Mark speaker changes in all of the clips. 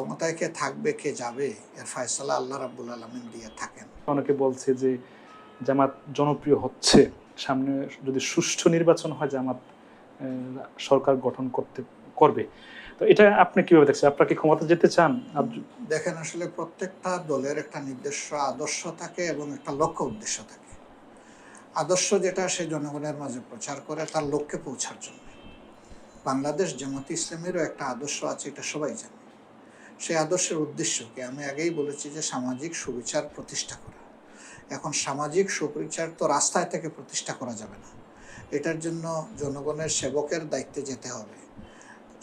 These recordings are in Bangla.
Speaker 1: ক্ষমতায় কে থাকবে কে যাবে এর ফয়সালা আল্লাহ রাব্বুল আলামিন দিয়ে থাকেন।
Speaker 2: অনেকে বলছে যে জামাত জনপ্রিয় হচ্ছে, সামনে যদি সুষ্ঠু নির্বাচন হয় জামাত সরকার গঠন করবে। তো এটা আপনি কিভাবে দেখছেন? আপনারা কি ক্ষমতা যেতে চান?
Speaker 1: দেখেন, আসলে প্রত্যেকটা দলের একটা নির্দিষ্ট আদর্শ থাকে এবং একটা লক্ষ্য উদ্দেশ্য থাকে। আদর্শ যেটা সে জনগণের মাঝে প্রচার করে তার লক্ষ্যে পৌঁছার জন্য। বাংলাদেশ জামাতে ইসলামেরও একটা আদর্শ আছে, এটা সবাই জানে। সেই আদর্শের উদ্দেশ্য কি? আমি আগেই বলেছি যে সামাজিক সুবিচার প্রতিষ্ঠা করা। এখন সামাজিক সুবিচার তো রাস্তায় থেকে প্রতিষ্ঠা করা যাবে না, এটার জন্য জনগণের সেবকের দায়িত্বে যেতে হবে।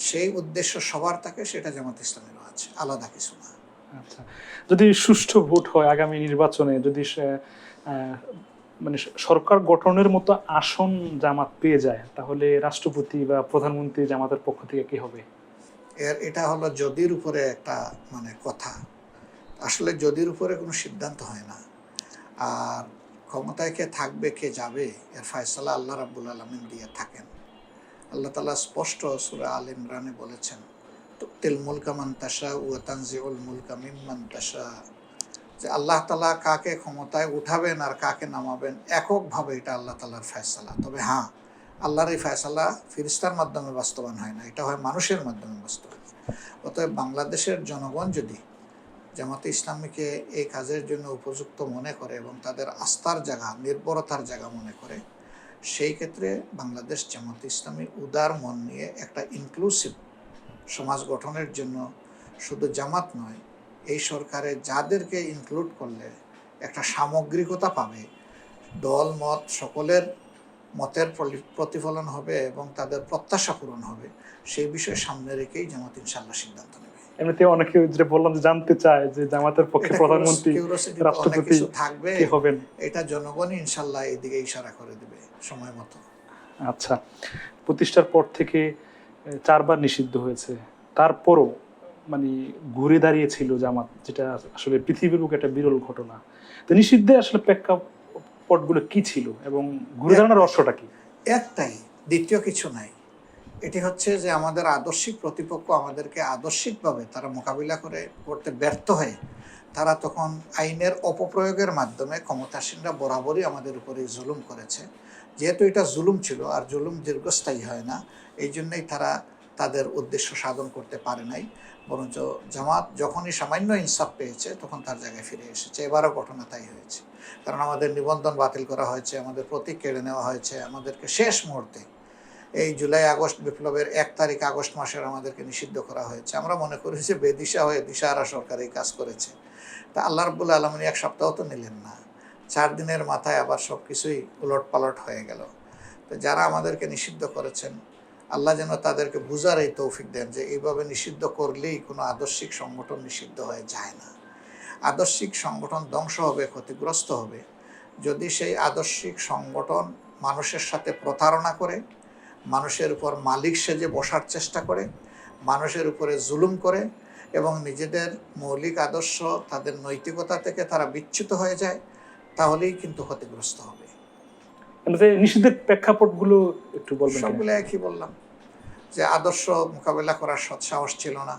Speaker 1: সেই উদ্দেশ্য সবার থাকে, সেটা জামাত ইসলামেরও আছে, আলাদা কিছু না।
Speaker 2: আচ্ছা, যদি সুষ্ঠু ভোট হয় আগামী নির্বাচনে, যদি মানে সরকার গঠনের মতো আসন জামাত পেয়ে যায়, তাহলে রাষ্ট্রপতি বা প্রধানমন্ত্রী জামাতের পক্ষ থেকে কি হবে?
Speaker 1: এটা হলো যদির উপরে একটা কথা। আসলে যদির উপরে কোনো সিদ্ধান্ত হয় না। আর ক্ষমতায় কে থাকবে কে যাবে এর ফয়সালা আল্লাহ রাব্বুল আলামিন দিয়ে থাকেন। আল্লাহ তাআলা স্পষ্ট সূরা আল ইমরানে বলেছেন, তুতিল মুলকা মান তাশা ওয়া তানজিউল মুলকা মিম্মান তাশা, যে আল্লাহ তাআলা কাকে ক্ষমতায় উঠাবেন আর কাকে নামাবেন এককভাবে এটা আল্লাহ তাআলার ফয়সালা। তবে হ্যাঁ, আল্লাহর এই ফয়সালা ফেরেশতার মাধ্যমে বাস্তবায়ন হয় না, এটা হয় মানুষের মাধ্যমে বাস্তবায়ন। অতএব বাংলাদেশের জনগণ যদি জামাতে ইসলামীকে এই কাজের জন্য উপযুক্ত মনে করে এবং তাদের আস্থার জায়গা, নির্ভরতার জায়গা মনে করে, সেই ক্ষেত্রে বাংলাদেশ জামাতে ইসলামী উদার মন নিয়ে একটা ইনক্লুসিভ সমাজ গঠনের জন্য শুধু জামাত নয়, এই সরকারে যাদেরকে ইনক্লুড করলে একটা সামগ্রিকতা পাবে, দল মত সকলের মতের প্রতিফলন হবে এবং তাদের প্রত্যাশা পূরণ হবে, সেই বিষয়ে সামনে রেখেই জামাত ইনশাআল্লাহ সিদ্ধান্ত নেবে।
Speaker 2: এমনিতে অনেকে যে বললাম যে জানতে চায় যে জামাতের পক্ষে প্রধানমন্ত্রী, রাষ্ট্রপতি
Speaker 1: থাকবে,
Speaker 2: কে হবেন?
Speaker 1: এটা জনগণই ইনশাআল্লাহ এইদিকে ইশারা করে দেবে সময় মতো।
Speaker 2: আচ্ছা, প্রতিষ্ঠার পর থেকে 4 বার নিষিদ্ধ হয়েছে, তারপরও মানে ঘুরে দাঁড়িয়েছিল জামাত, যেটা আসলে পৃথিবীর বুকে একটা বিরল ঘটনা। তো নিষিদ্ধে আসলে প্রেক্ষাপটগুলো কি ছিল এবং ঘুরে দাঁড়ানোর রহস্যটা কি?
Speaker 1: একটাই, দ্বিতীয় কিছু নাই। এটি হচ্ছে যে আমাদের আদর্শিক প্রতিপক্ষ আমাদেরকে আদর্শিকভাবে তারা মোকাবিলা করতে ব্যর্থ হয়ে তারা তখন আইনের অপপ্রয়োগের মাধ্যমে ক্ষমতাসীনরা বরাবরই আমাদের উপরে জুলুম করেছে। যেহেতু এটা জুলুম ছিল আর জুলুম দীর্ঘস্থায়ী হয় না, এই জন্যই তারা তাদের উদ্দেশ্য সাধন করতে পারে নাই। বরঞ্চ জামাত যখনই সামান্য ইনসাফ পেয়েছে তখন তার জায়গায় ফিরে এসেছে। এবারও ঘটনা তাই হয়েছে, কারণ আমাদের নিবন্ধন বাতিল করা হয়েছে, আমাদের প্রতীক কেড়ে নেওয়া হয়েছে, আমাদেরকে শেষ মুহূর্তে এই জুলাই আগস্ট বিপ্লবের 1 তারিখ আগস্ট মাসের আমাদেরকে নিষিদ্ধ করা হয়েছে। আমরা মনে করি যে বেদিশা হয়ে দিশাহারা সরকার এই কাজ করেছে। তা আল্লাহ রাব্বুল আলামিন 1 সপ্তাহ তো নিলেন না, 4 দিনের মাথায় আবার সব কিছুই উলটপালট হয়ে গেল। তো যারা আমাদেরকে নিষিদ্ধ করেছেন, আল্লাহ যেন তাদেরকে বুঝার এই তৌফিক দেন যে এইভাবে নিষিদ্ধ করলেই কোনো আদর্শিক সংগঠন নিষিদ্ধ হয়ে যায় না। আদর্শিক সংগঠন ধ্বংস হবে, ক্ষতিগ্রস্ত হবে যদি সেই আদর্শিক সংগঠন মানুষের সাথে প্রতারণা করে, মানুষের উপর মালিক সেজে বসার চেষ্টা করে, মানুষের উপরে জুলুম করে এবং নিজেদের মৌলিক আদর্শ, তাদের নৈতিকতা থেকে তারা বিচ্যুত হয়ে যায়, তাহলেই কিন্তু ক্ষতিগ্রস্ত হবে।
Speaker 2: নিষিদ্ধের প্রেক্ষাপটগুলো একটু বলবেন?
Speaker 1: সবগুলো একই বললাম, যে আদর্শ মোকাবেলা করার সৎসাহস ছিল না।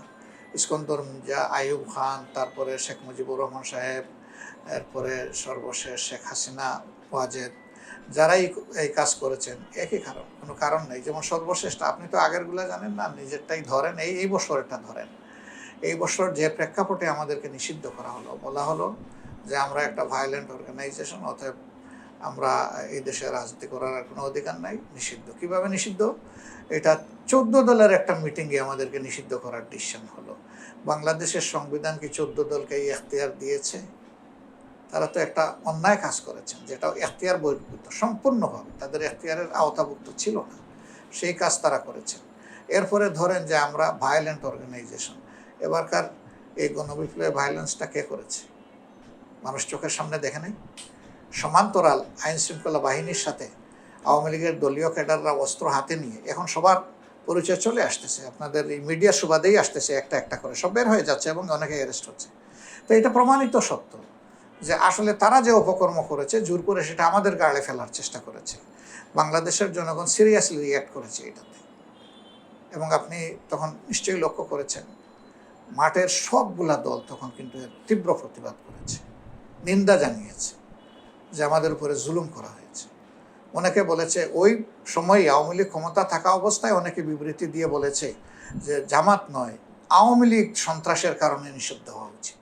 Speaker 1: ইস্কন্দর মির্জা, আইয়ুব খান, তারপরে শেখ মুজিবুর রহমান সাহেব, এরপরে সর্বশেষ শেখ হাসিনা, ওয়াজেদ, যারাই এই কাজ করেছেন একই কারণ, কোনো কারণ নেই। যেমন সর্বশেষ, আপনি তো আগেরগুলো জানেন না, নিজেরটাই ধরেন, এই বছরটা ধরেন। এই বছর যে প্রেক্ষাপটে আমাদেরকে নিষিদ্ধ করা হলো, বলা হলো যে আমরা একটা ভায়োলেন্ট অর্গানাইজেশন, অতএব আমরা এই দেশে রাজনীতি করার আর কোনো অধিকার নাই, নিষিদ্ধ। কিভাবে নিষিদ্ধ? এটা 14 দলের একটা মিটিংয়ে আমাদেরকে নিষিদ্ধ করার ডিসিশন হলো। বাংলাদেশের সংবিধান কি 14 দলকে এই এখতিয়ার দিয়েছে? তারা তো একটা অন্যায় কাজ করেছেন, যেটা এখতিয়ার বহির্ভূত, সম্পূর্ণভাবে তাদের এখতিয়ারের আওতাভুক্ত ছিল না, সেই কাজ তারা করেছেন। এরপরে ধরেন যে আমরা ভায়োলেন্ট অর্গানাইজেশন, এবারকার এই গণবিপ্লবে ভায়োলেন্সটা কে করেছে? মানুষ চোখের সামনে দেখে নেই? সমান্তরাল আইন শৃঙ্খলা বাহিনীর সাথে আওয়ামী লীগের দলীয় ক্যাডাররা অস্ত্র হাতে নিয়ে এখন সবার পরিচয় চলে আসতেছে, আপনাদের এই মিডিয়া সুবাদেই আসতেছে, একটা একটা করে সব বের হয়ে যাচ্ছে এবং অনেকে অ্যারেস্ট হচ্ছে। তো এটা প্রমাণিত সত্য যে আসলে তারা যে অপকর্ম করেছে, জোর করে সেটা আমাদের গাড়ে ফেলার চেষ্টা করেছে। বাংলাদেশের জনগণ সিরিয়াসলি রিঅ্যাক্ট করেছে এটাতে। এবং আপনি তখন নিশ্চয়ই লক্ষ্য করেছেন মাঠের সবগুলা দল তখন কিন্তু এর তীব্র প্রতিবাদ করেছে, নিন্দা জানিয়েছে যে আমাদের উপরে জুলুম করা হয়েছে। অনেকে বলেছে ওই সময় আওয়ামী লীগ ক্ষমতা থাকা অবস্থায় অনেকে বিবৃতি দিয়ে বলেছে যে জামাত নয়, আওয়ামী লীগ সন্ত্রাসের কারণে নিষিদ্ধ হওয়া উচিত।